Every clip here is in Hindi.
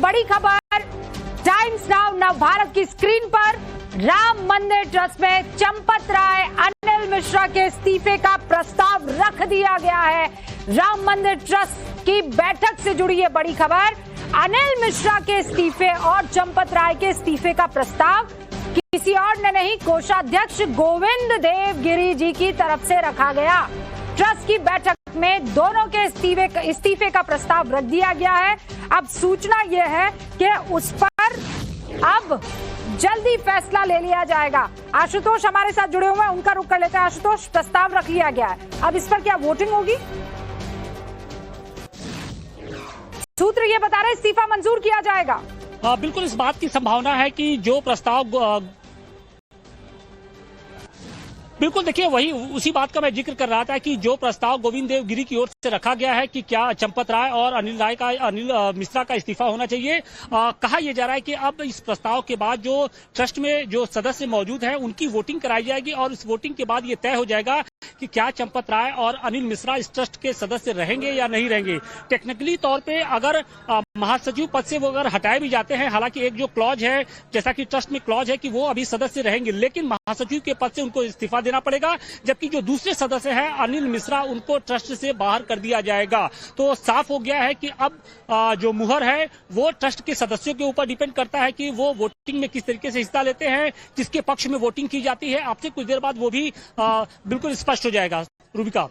बड़ी खबर टाइम्स नाउ नव भारत की स्क्रीन पर। राम मंदिर ट्रस्ट में चंपत राय अनिल मिश्रा के इस्तीफे का प्रस्ताव रख दिया गया है। राम मंदिर ट्रस्ट की बैठक से जुड़ी है बड़ी खबर। अनिल मिश्रा के इस्तीफे और चंपत राय के इस्तीफे का प्रस्ताव किसी और ने नहीं, कोषाध्यक्ष गोविंद देव गिरी जी की तरफ से रखा गया। ट्रस्ट की बैठक में दोनों के इस्तीफे का प्रस्ताव रख दिया गया है। अब सूचना यह है कि उस पर अब जल्दी फैसला ले लिया जाएगा। आशुतोष हमारे साथ जुड़े हुए हैं, उनका रुख कर लेते हैं। आशुतोष, प्रस्ताव रख लिया गया है, अब इस पर क्या वोटिंग होगी? सूत्र ये बता रहे इस्तीफा मंजूर किया जाएगा। बिल्कुल इस बात की संभावना है कि जो प्रस्ताव बिल्कुल देखिए वही उसी बात का मैं जिक्र कर रहा था कि जो प्रस्ताव गोविंद देव गिरी की ओर से रखा गया है कि क्या चंपत राय और अनिल मिश्रा का इस्तीफा होना चाहिए। कहा यह जा रहा है कि अब इस प्रस्ताव के बाद जो ट्रस्ट में जो सदस्य मौजूद हैं उनकी वोटिंग कराई जाएगी और इस वोटिंग के बाद ये तय हो जाएगा कि क्या चंपत राय और अनिल मिश्रा इस ट्रस्ट के सदस्य रहेंगे या नहीं रहेंगे। टेक्निकली तौर पे अगर महासचिव पद से वो अगर हटाए भी जाते हैं, हालांकि एक जो क्लॉज है, जैसा कि ट्रस्ट में क्लॉज है कि वो अभी सदस्य रहेंगे, लेकिन महासचिव के पद से उनको इस्तीफा देना पड़ेगा, जबकि जो दूसरे सदस्य हैं अनिल मिश्रा उनको ट्रस्ट से बाहर कर दिया जाएगा। तो साफ हो गया है कि अब जो मुहर है वो ट्रस्ट के सदस्यों के ऊपर डिपेंड करता है कि वो वोटिंग में किस तरीके से हिस्सा लेते हैं, किसके पक्ष में वोटिंग की जाती है। आपसे कुछ देर बाद वो भी बिल्कुल स्पष्ट हो जाएगा। रूबिका,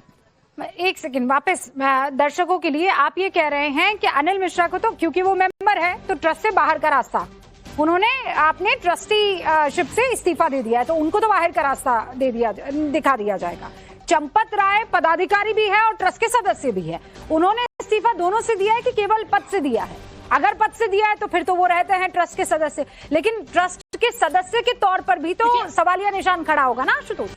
एक सेकंड वापस दर्शकों के लिए, आप ये कह रहे हैं कि अनिल मिश्रा को तो क्योंकि वो मेंबर है तो ट्रस्ट से बाहर का रास्ता आपने ट्रस्टीशिप से इस्तीफा दे दिया है, तो उनको तो बाहर का रास्ता दिखा दिया जाएगा। चंपत राय पदाधिकारी भी है और ट्रस्ट के सदस्य भी है, उन्होंने इस्तीफा दोनों से दिया है कि केवल पद से दिया है? अगर पद से दिया है तो फिर तो वो रहते हैं ट्रस्ट के सदस्य, लेकिन ट्रस्ट के सदस्य के तौर पर भी तो सवालिया निशान खड़ा होगा ना आशुतोष?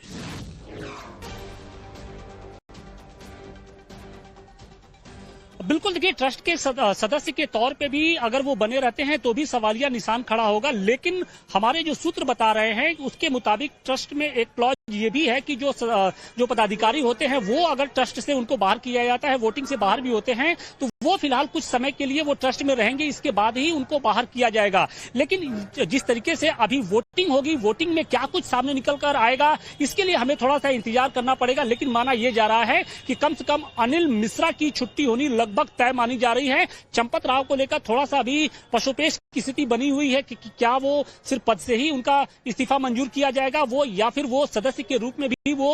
बिल्कुल देखिए, ट्रस्ट के सदस्य के तौर पे भी अगर वो बने रहते हैं तो भी सवालिया निशान खड़ा होगा, लेकिन हमारे जो सूत्र बता रहे हैं उसके मुताबिक ट्रस्ट में एक क्लॉज ये भी है कि जो पदाधिकारी होते हैं वो अगर ट्रस्ट से उनको बाहर किया जाता है, वोटिंग से बाहर भी होते हैं, तो वो फिलहाल कुछ समय के लिए वो ट्रस्ट में रहेंगे, इसके बाद ही उनको बाहर किया जाएगा। लेकिन जिस तरीके से अभी वोटिंग होगी, वोटिंग में क्या कुछ सामने निकल कर आएगा इसके लिए हमें थोड़ा सा इंतजार करना पड़ेगा। लेकिन माना यह जा रहा है कि कम से कम अनिल मिश्रा की छुट्टी होनी लगभग तय मानी जा रही है। चंपत राव को लेकर थोड़ा सा अभी पशुपेश की स्थिति बनी हुई है कि क्या वो सिर्फ पद से ही उनका इस्तीफा मंजूर किया जाएगा वो, या फिर वो सदस्य के रूप में भी वो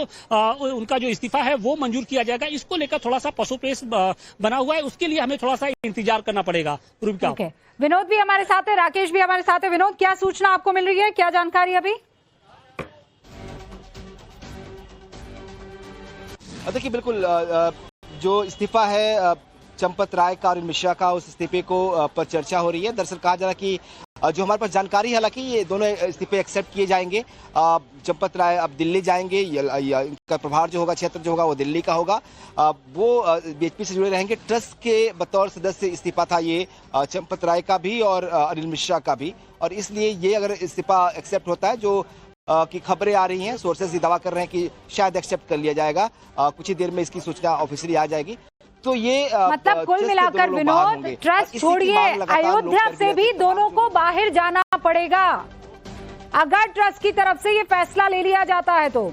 उनका जो इस्तीफा है वो मंजूर किया जाएगा। इसको लेकर थोड़ा सा पशुपेश बना हुआ है, उसके लिए हमें थोड़ा सा इंतजार करना पड़ेगा। रूबिका, विनोद भी हमारे साथ है, राकेश भी हमारे साथ है। विनोद, क्या सूचना आपको मिल रही है, क्या जानकारी अभी? देखिए बिल्कुल जो इस्तीफा है चंपत राय का और मिश्रा का, उस इस्तीफे को पर चर्चा हो रही है। दरअसल कहा जा रहा है कि जो हमारे पास जानकारी है, हालांकि ये दोनों इस्तीफे एक्सेप्ट किए जाएंगे। चंपत राय अब दिल्ली जाएंगे, इनका प्रभार जो होगा, क्षेत्र जो होगा वो दिल्ली का होगा। वो बीएचपी से जुड़े रहेंगे। ट्रस्ट के बतौर सदस्य इस्तीफा था ये चंपत राय का भी और अनिल मिश्रा का भी, और इसलिए ये अगर इस्तीफा एक्सेप्ट होता है, जो की खबरें आ रही हैं, सोर्सेज दावा कर रहे हैं कि शायद एक्सेप्ट कर लिया जाएगा। कुछ ही देर में इसकी सूचना ऑफिशियली आ जाएगी। तो ये मतलब कुल मिलाकर विनोद, ट्रस्ट छोड़िए, अयोध्या से भी दोनों को बाहर जाना पड़ेगा अगर ट्रस्ट की तरफ से ये फैसला ले लिया जाता है। तो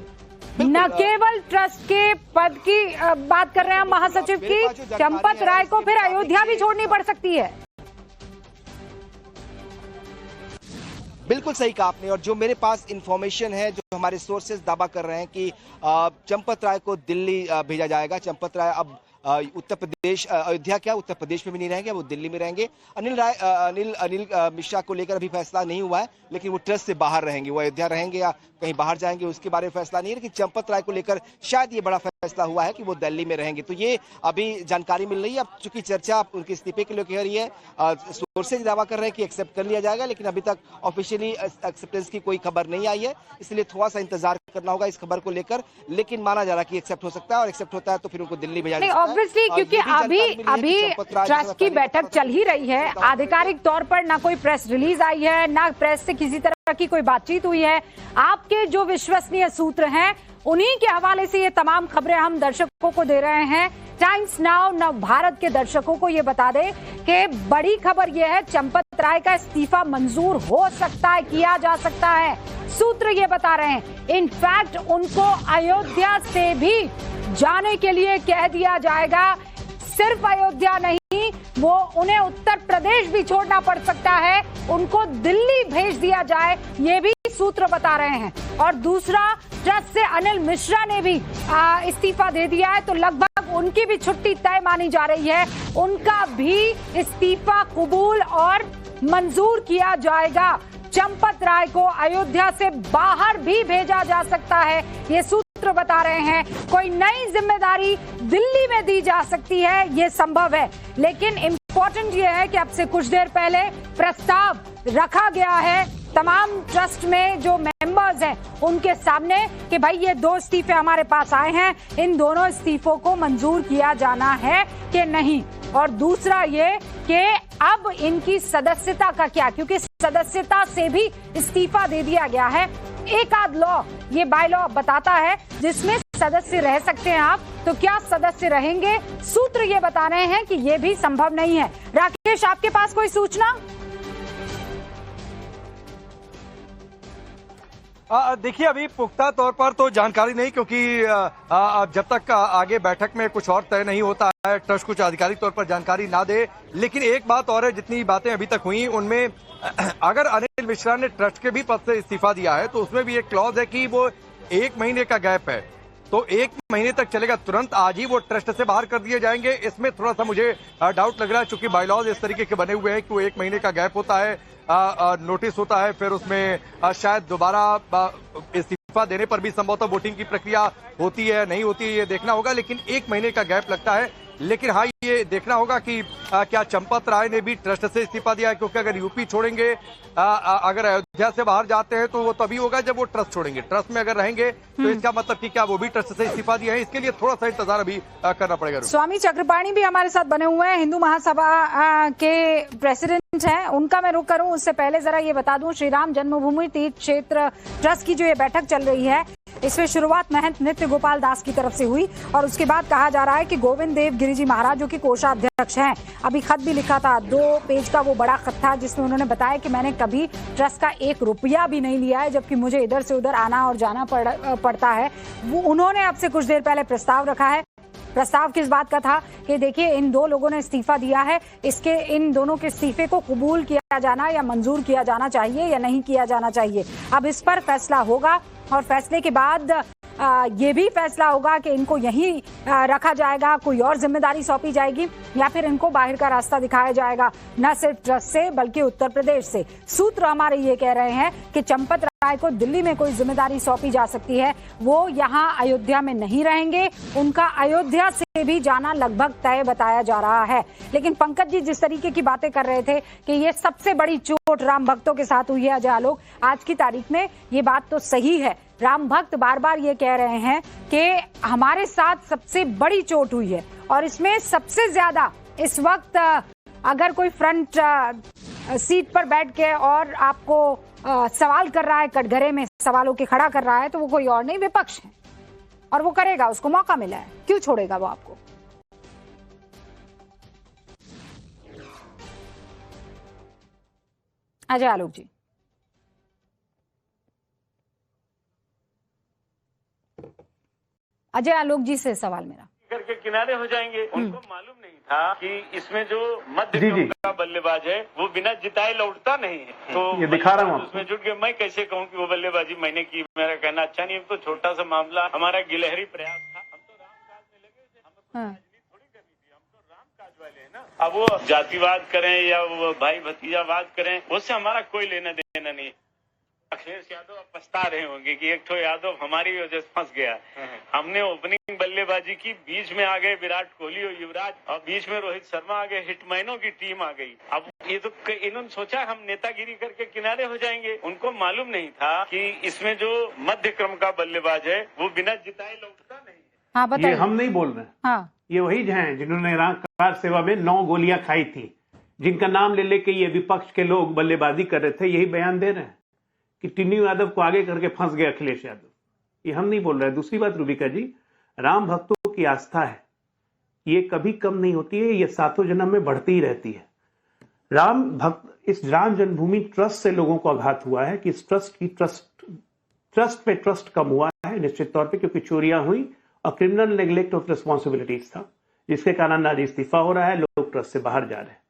न केवल ट्रस्ट के पद की बात कर रहे हैं हम महासचिव की, चंपत राय को फिर अयोध्या भी छोड़नी पड़ सकती है। बिल्कुल सही कहा आपने, और जो मेरे पास इंफॉर्मेशन है, जो हमारे सोर्सेज दावा कर रहे हैं कि चंपत राय को दिल्ली भेजा जाएगा। चंपत राय अब उत्तर प्रदेश, अयोध्या क्या उत्तर प्रदेश में भी नहीं रहेंगे, वो दिल्ली में रहेंगे। अनिल मिश्रा को लेकर अभी फैसला नहीं हुआ है, लेकिन वो ट्रस्ट से बाहर रहेंगे। वो अयोध्या रहेंगे या कहीं बाहर जाएंगे उसके बारे में फैसला नहीं है, लेकिन चंपत राय को लेकर शायद ये बड़ा फैसला हुआ है कि वो दिल्ली में रहेंगे। तो ये अभी जानकारी मिल रही है। अब चूंकि चर्चा उनके इस्तीफे के लिए कह रही है, सोर्सेज दावा कर रहे हैं कि एक्सेप्ट कर लिया जाएगा, लेकिन अभी तक ऑफिशियली एक्सेप्टेंस की कोई खबर नहीं आई है, इसलिए थोड़ा सा इंतजार करना होगा इस खबर को लेकर। लेकिन माना जा रहा है कि एक्सेप्ट हो सकता है, और एक्सेप्ट होता है तो फिर उनको दिल्ली भेजा जाएगा। ऑब्वियसली, क्योंकि अभी ट्रस्ट की बैठक चल ही रही है, आधिकारिक तौर पर ना कोई प्रेस रिलीज आई है, ना प्रेस से किसी तरह की कोई बातचीत हुई है। आपके जो विश्वसनीय सूत्र हैं उन्हीं के हवाले से ये तमाम खबरें हम दर्शकों को दे रहे हैं टाइम्स नाउ नव भारत के दर्शकों को यह बता दे कि बड़ी खबर यह है, चंपत राय का इस्तीफा मंजूर हो सकता है, किया जा सकता है। सूत्र ये बता रहे हैं इनफैक्ट उनको अयोध्या से भी जाने के लिए कह दिया जाएगा। सिर्फ अयोध्या नहीं, वो उन्हें उत्तर प्रदेश भी छोड़ना पड़ सकता है, उनको दिल्ली भेज दिया जाए, ये भी सूत्र बता रहे हैं। और दूसरा, ट्रस्ट से अनिल मिश्रा ने भी इस्तीफा दे दिया है, तो लगभग उनकी भी छुट्टी तय मानी जा रही है। उनका भी इस्तीफा कबूल और मंजूर किया जाएगा। चंपत राय को अयोध्या से बाहर भी भेजा जा सकता है, ये सूत्र बता रहे हैं। कोई नई जिम्मेदारी दिल्ली में दी जा सकती है, ये संभव है। लेकिन इम्पोर्टेंट ये है कि अब से कुछ देर पहले प्रस्ताव रखा गया है तमाम ट्रस्ट में जो मेंबर्स हैं उनके सामने कि भाई ये 2 इस्तीफे हमारे पास आए हैं, इन दोनों इस्तीफों को मंजूर किया जाना है कि नहीं। और दूसरा ये कि अब इनकी सदस्यता का क्या, क्योंकि सदस्यता से भी इस्तीफा दे दिया गया है। एक आध लॉ, ये बाय लॉ बताता है जिसमें सदस्य रह सकते हैं आप, तो क्या सदस्य रहेंगे? सूत्र ये बता रहे हैं कि ये भी संभव नहीं है। राकेश, आपके पास कोई सूचना? देखिए, अभी पुख्ता तौर पर तो जानकारी नहीं, क्योंकि जब तक आगे बैठक में कुछ और तय नहीं होता है, ट्रस्ट कुछ आधिकारिक तौर पर जानकारी ना दे। लेकिन एक बात और है, जितनी बातें अभी तक हुई उनमें अगर अनिल मिश्रा ने ट्रस्ट के भी पद से इस्तीफा दिया है तो उसमें भी एक क्लॉज है कि वो 1 महीने का गैप है, तो 1 महीने तक चलेगा। तुरंत आज ही वो ट्रस्ट से बाहर कर दिए जाएंगे, इसमें थोड़ा सा मुझे डाउट लग रहा है, क्योंकि बायलॉज इस तरीके के बने हुए हैं कि वो 1 महीने का गैप होता है, नोटिस होता है, फिर उसमें शायद दोबारा इस्तीफा देने पर भी संभवतः वोटिंग की प्रक्रिया होती है नहीं होती है, ये देखना होगा। लेकिन 1 महीने का गैप लगता है। लेकिन हाँ, ये देखना होगा कि क्या चंपत राय ने भी ट्रस्ट से इस्तीफा दिया है, क्योंकि अगर यूपी छोड़ेंगे, अगर अयोध्या से बाहर जाते हैं तो वो तभी होगा जब वो ट्रस्ट छोड़ेंगे। ट्रस्ट में अगर रहेंगे तो इसका मतलब कि क्या वो भी ट्रस्ट से इस्तीफा दिया है, इसके लिए थोड़ा सा इंतजार अभी करना पड़ेगा। स्वामी चक्रपाणी भी हमारे साथ बने हुए हैं, हिंदू महासभा के प्रेसिडेंट हैं, उनका मैं रुख करूं उससे पहले जरा ये बता दूं, श्री राम जन्मभूमि तीर्थ क्षेत्र ट्रस्ट की जो ये बैठक चल रही है, इसमें शुरुआत महंत नृत्य गोपाल दास की तरफ से हुई और उसके बाद कहा जा रहा है कि गोविंद देव गिरी जी महाराज, जो कि कोषाध्यक्ष हैं, अभी खत भी लिखा था, 2 पेज का वो बड़ा खत था, जिसमें उन्होंने बताया कि मैंने कभी ट्रस्ट का 1 रुपया भी नहीं लिया है, जबकि मुझे इधर से उधर आना और जाना पड़ता है। वो उन्होंने अब से कुछ देर पहले प्रस्ताव रखा है। प्रस्ताव किस बात का था कि देखिए, इन 2 लोगों ने इस्तीफा दिया है, इन दोनों के इस्तीफे को कबूल किया जाना या मंजूर किया जाना चाहिए या नहीं किया जाना चाहिए। अब इस पर फैसला होगा और फैसले के बाद ये भी फैसला होगा कि इनको यहीं रखा जाएगा, कोई और जिम्मेदारी सौंपी जाएगी या फिर इनको बाहर का रास्ता दिखाया जाएगा, न सिर्फ ट्रस्ट से बल्कि उत्तर प्रदेश से। सूत्र हमारे ये कह रहे हैं कि चंपत राय को दिल्ली में कोई जिम्मेदारी सौंपी जा सकती है, वो यहाँ अयोध्या में नहीं रहेंगे, उनका अयोध्या से भी जाना लगभग तय बताया जा रहा है। लेकिन पंकज जी जिस तरीके की बातें कर रहे थे कि ये सबसे बड़ी चोट राम भक्तों के साथ हुई है, अजय आलोक, आज की तारीख में ये बात तो सही है। राम भक्त बार बार ये कह रहे हैं कि हमारे साथ सबसे बड़ी चोट हुई है और इसमें सबसे ज्यादा इस वक्त अगर कोई फ्रंट सीट पर बैठ के और आपको सवाल कर रहा है, कटघरे में सवालों के खड़ा कर रहा है, तो वो कोई और नहीं, विपक्ष है, और वो करेगा, उसको मौका मिला है, क्यों छोड़ेगा वो आपको। अजय आलोक जी। अजय आलोक जी से सवाल मेरा। करके किनारे हो जाएंगे, उनको मालूम नहीं था कि इसमें जो मध्य क्रम का बल्लेबाज है वो बिना जिताए लौटता नहीं है, तो ये दिखा रहा हूँ उसमें जुट के मैं कैसे कहूँ कि वो बल्लेबाजी मैंने की। मेरा कहना अच्छा नहीं, तो छोटा सा मामला, हमारा गिलहरी प्रयास था। हम तो रामकाज में लगे थे, हम तो राजनीति थोड़ी करनी थी, हम तो रामकाज वाले हैं ना। अब वो जातिवाद करें या वो भाई भतीजावाद करें, उससे हमारा कोई लेना देना नहीं। अखिलेश यादव अब पछता रहे होंगे कि एक ठो यादव हमारी वजह से फंस गया। हमने ओपनिंग बल्लेबाजी की, बीच में आ गए विराट कोहली और युवराज, और बीच में रोहित शर्मा आ गए, हिटमैनों की टीम आ गई। अब ये तो इन्होंने सोचा हम नेतागिरी करके किनारे हो जाएंगे, उनको मालूम नहीं था कि इसमें जो मध्य क्रम का बल्लेबाज है वो बिना जिताए लौटता नहीं है। हाँ, बताइए। ये हम नहीं बोल रहे हैं, हाँ। ये वही हैं जिन्होंने कार सेवा में 9 गोलियां खाई थी, जिनका नाम ले लेके ये विपक्ष के लोग बल्लेबाजी कर रहे थे, यही बयान दे रहे हैं कि टिन्नू यादव को आगे करके फंस गए अखिलेश यादव। ये हम नहीं बोल रहे हैं। दूसरी बात रूबिका जी, राम भक्तों की आस्था है, ये कभी कम नहीं होती है, ये सातों जन्म में बढ़ती ही रहती है। इस राम जन्मभूमि ट्रस्ट से लोगों को आघात हुआ है कि इस ट्रस्ट पे ट्रस्ट कम हुआ है निश्चित तौर पे, क्योंकि चोरियां हुई और क्रिमिनल नेग्लेक्ट ऑफ रिस्पॉन्सिबिलिटीज था, जिसके कारण आज इस्तीफा हो रहा है, लोग ट्रस्ट से बाहर जा रहे हैं।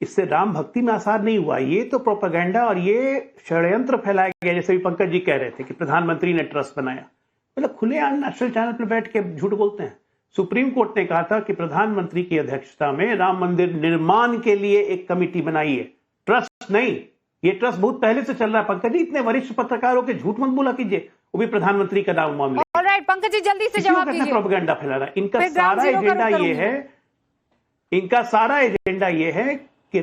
इससे राम भक्ति में आसार नहीं हुआ, ये तो प्रोपेगेंडा और ये षड्यंत्र फैलाया गया। जैसे भी पंकज जी कह रहे थे कि प्रधानमंत्री ने ट्रस्ट बनाया, मतलब खुलेआम नेशनल चैनल पर बैठ के झूठ बोलते हैं। सुप्रीम कोर्ट ने कहा था कि प्रधानमंत्री की अध्यक्षता में राम मंदिर निर्माण के लिए एक कमेटी बनाई है, ट्रस्ट नहीं। ये ट्रस्ट बहुत पहले से चल रहा है पंकज जी, इतने वरिष्ठ पत्रकारों के झूठ मत बोला कीजिए, वो भी प्रधानमंत्री का नाम मामले। ऑलराइट पंकज जी, जल्दी से जवाब दीजिए। प्रोपेगेंडा फैला रहा है, इनका सारा एजेंडा ये है, इनका सारा एजेंडा ये है कि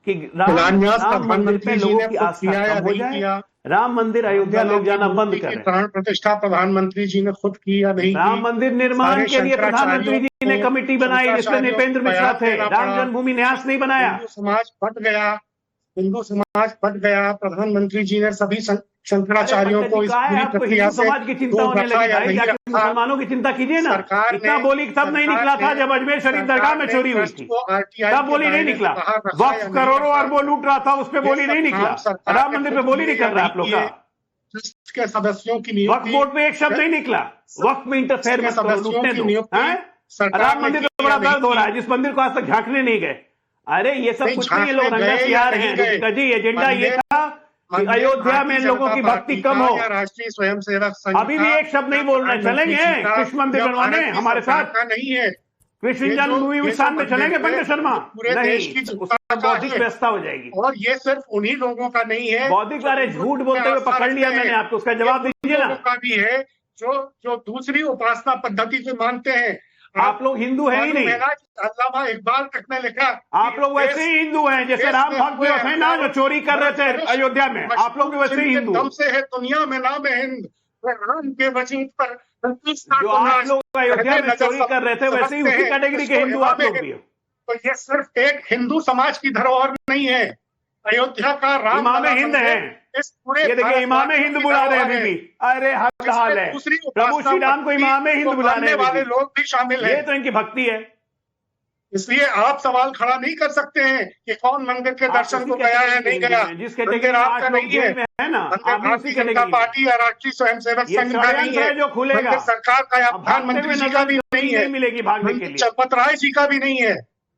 राम मंदिर पे लोगों की आस्था कम हो जाए, राम मंदिर अयोध्या लोग जाना बंद करें। प्राण प्रतिष्ठा प्रधानमंत्री जी ने खुद की या नहीं? राम मंदिर निर्माण के लिए प्रधानमंत्री जी ने कमेटी बनाई, जिसमें नृपेंद्र मिश्रा थे। राम जन्मभूमि न्यास नहीं बनाया। हिंदू समाज फट गया। प्रधानमंत्री जी ने सभी शंकराचार्यों को इस पूरी प्रक्रिया से समाज की चिंता होने लगी, मुसलमानों की चिंता कीजिए ना। इतना बोली तब नहीं निकला था जब अजमेर शरीफ दरगाह में चोरी हुई थी, तब बोली नहीं निकला। वक्फ करोड़ों अरबों लूट रहा था, उस पर बोली नहीं निकला। राम मंदिर पे बोली निकल रहा है आप लोग का। के सदस्यों की वक्फ बोर्ड में एक शब्द नहीं निकला, वक्फ में इंटरफेयर मत करो, लूटने दो। राम मंदिर में बड़ा दर्द हो रहा है, जिस मंदिर को आज तक झांकने नहीं गए। अरे ये सब कुछ नहीं, लोग रंगा सिया रहे हैं जी। एजेंडा ये था कि अयोध्या में लोगों की भक्ति कम हो। राष्ट्रीय स्वयंसेवक संघ अभी भी एक शब्द नहीं बोल रहे, चलेंगे कृष्ण मंदिर बनवाने हमारे साथ? नहीं है, कृष्ण जन्मभूमि में साथ में चलेंगे पंकज शर्मा? नहीं, बौद्धिक व्यवस्था हो जाएगी। और ये सिर्फ उन्हीं लोगों का नहीं है बौद्धिक, अरे झूठ बोलते हुए पकड़ लिया मैंने आपको, उसका जवाब दीजिए ना। का भी है जो दूसरी उपासना पद्धति से मानते हैं। आप लोग हिंदू है ही नहीं। अल्लामा इकबाल तक ने लिखा, आप लोग वैसे ही हिंदू हैं जैसे राम भक्त जो है ना, जो चोरी कर रहे थे अयोध्या में, आप लोग भी वैसे ही हिंदू। दम से है दुनिया में नाम है हिंद, राम के वजूद पर जो आप लोग अयोध्या में चोरी कर रहे थे, वैसे ही उसी कैटेगरी के हिंदू आप लोग भी हो। तो ये सिर्फ एक हिंदू समाज की धरोहर नहीं है। अयोध्या का राम इमाम हिंद है, ये देखिए इमाम हिंद बुला रहे हैं अभी भी। अरे हद हाल है, प्रभु श्री राम को इमाम हिंद बुला रहे वाले लोग भी शामिल हैं। ये तो इनकी भक्ति है। इसलिए आप सवाल खड़ा नहीं कर सकते हैं कि कौन मंदिर के दर्शन को गया है नहीं गया। जिस कैटेगरी आपका नहीं है ना, भारतीय जनता पार्टी या राष्ट्रीय स्वयंसेवक संघ का नहीं है, जो खुलेगा सरकार का या प्रधानमंत्री जी का भी नहीं है, मिलेगी भागने के लिए चलपत राय जी का भी नहीं है।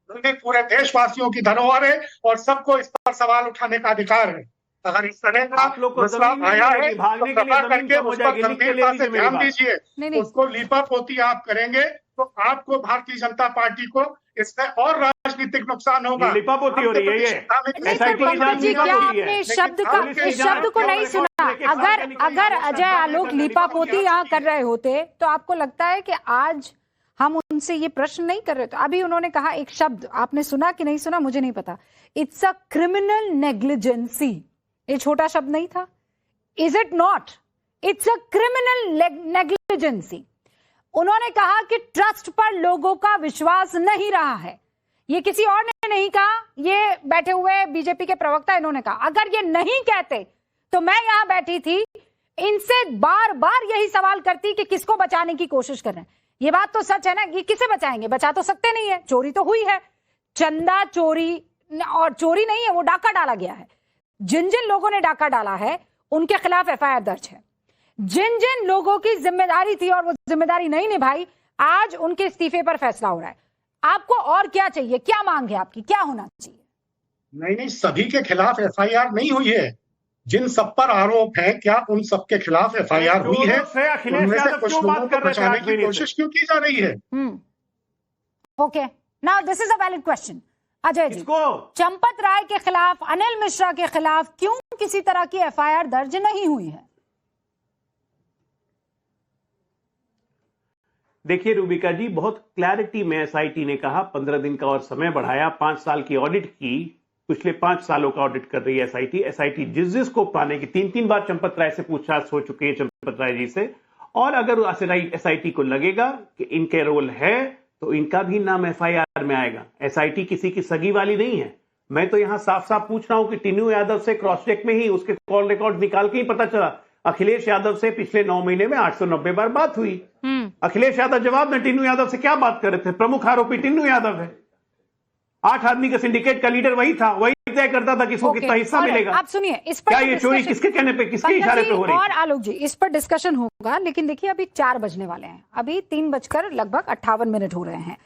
पूरे देशवासियों की धरोहर है और सबको इस पर सवाल उठाने का अधिकार है। अगर इस तरह का मसला आया है तो कृपा करके उस पर गंभीरता से ध्यान दीजिए। उसको लीपा पोती आप करेंगे तो आपको भारतीय जनता पार्टी को इससे और राजनीतिक नुकसान होगा। लिपा पोती हो रही है ये। जी, क्या आपने इस शब्द को नहीं सुना? अगर अजय आलोक लिपा पोती यहाँ कर रहे होते तो आपको लगता है कि आज हम उनसे ये प्रश्न नहीं कर रहे थे? अभी उन्होंने कहा एक शब्द, आपने सुना कि नहीं सुना मुझे नहीं पता, इट्स अ क्रिमिनल नेग्लिजेंसी। ये छोटा शब्द नहीं था? Is it not? It's a criminal negligence. उन्होंने कहा कि ट्रस्ट पर लोगों का विश्वास नहीं रहा है। ये किसी और ने नहीं कहा, ये बैठे हुए बीजेपी के प्रवक्ता इन्होंने कहा। अगर ये नहीं कहते तो मैं यहां बैठी थी, इनसे बार बार यही सवाल करती कि किसको बचाने की कोशिश कर रहे हैं। ये बात तो सच है ना, ये किसे बचाएंगे? बचा तो सकते नहीं है, चोरी तो हुई है। चंदा चोरी, और चोरी नहीं है, वो डाका डाला गया है। जिन जिन लोगों ने डाका डाला है उनके खिलाफ एफआईआर दर्ज है। जिन जिन लोगों की जिम्मेदारी थी और वो जिम्मेदारी नहीं निभाई, आज उनके इस्तीफे पर फैसला हो रहा है। आपको और क्या चाहिए? क्या मांग है आपकी? क्या होना चाहिए? नहीं, सभी के खिलाफ एफआईआर नहीं हुई है। जिन सब पर आरोप है, क्या उन सब के खिलाफ एफआईआर हुई है? उनमें से कुछ लोगों को बचाने की कोशिश क्यों की जा रही है? Okay, now this is a valid question. Ajay ji, Champat Rai के खिलाफ, अनिल मिश्रा के खिलाफ क्यों किसी तरह की एफआईआर दर्ज नहीं हुई है? देखिए रूबिका जी, बहुत क्लैरिटी में एसआईटी ने कहा 15 दिन का और समय बढ़ाया, 5 साल की ऑडिट की, पिछले 5 सालों का ऑडिट कर रही है एसआईटी जिस को पाने की 3 बार चंपत राय से पूछताछ हो चुकी है चंपत राय जी से। और अगर एसआईटी को लगेगा कि इनके रोल है तो इनका भी नाम एफआईआर में आएगा। एसआईटी किसी की सगी वाली नहीं है। मैं तो यहां साफ साफ पूछ रहा हूं कि टीनू यादव से क्रॉस चेक में ही उसके कॉल रिकॉर्ड निकाल के ही पता चला अखिलेश यादव से पिछले 9 महीने में 890 बार बात हुई। अखिलेश यादव जवाब में टिन्नू यादव से क्या बात कर रहे थे? प्रमुख आरोपी टिन्नू यादव है। 8 आदमी का सिंडिकेट का लीडर वही था, वही तय करता था किसको कितना हिस्सा मिलेगा। आप सुनिए, इस पर क्या ये चोरी किसके कहने पे, किसके इशारे पे हो रही है? और आलोक जी, इस पर डिस्कशन होगा, लेकिन देखिए अभी 4 बजने वाले हैं, अभी 3:58 हो रहे हैं।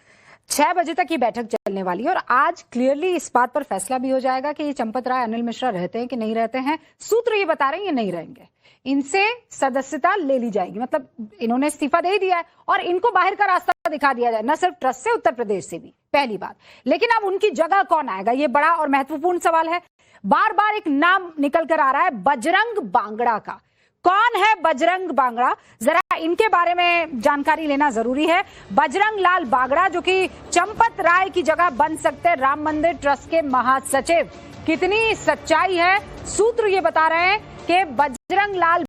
6 बजे तक ये बैठक चलने वाली है और आज क्लियरली इस बात पर फैसला भी हो जाएगा कि ये चंपत राय, अनिल मिश्रा रहते हैं कि नहीं रहते हैं। सूत्र ये बता रहे हैं ये नहीं रहेंगे, इनसे सदस्यता ले ली जाएगी, मतलब इन्होंने इस्तीफा दे दिया है और इनको बाहर का रास्ता दिखा दिया जाए, न सिर्फ ट्रस्ट से, उत्तर प्रदेश से भी, पहली बात। लेकिन अब उनकी जगह कौन आएगा, ये बड़ा और महत्वपूर्ण सवाल है। बार बार एक नाम निकल कर आ रहा है बजरंग बांगड़ा का। कौन है बजरंग बांगड़ा, जरा इनके बारे में जानकारी लेना जरूरी है। बजरंग लाल बांगड़ा जो कि चंपत राय की जगह बन सकते हैं राम मंदिर ट्रस्ट के महासचिव। कितनी सच्चाई है, सूत्र ये बता रहे हैं कि बजरंग लाल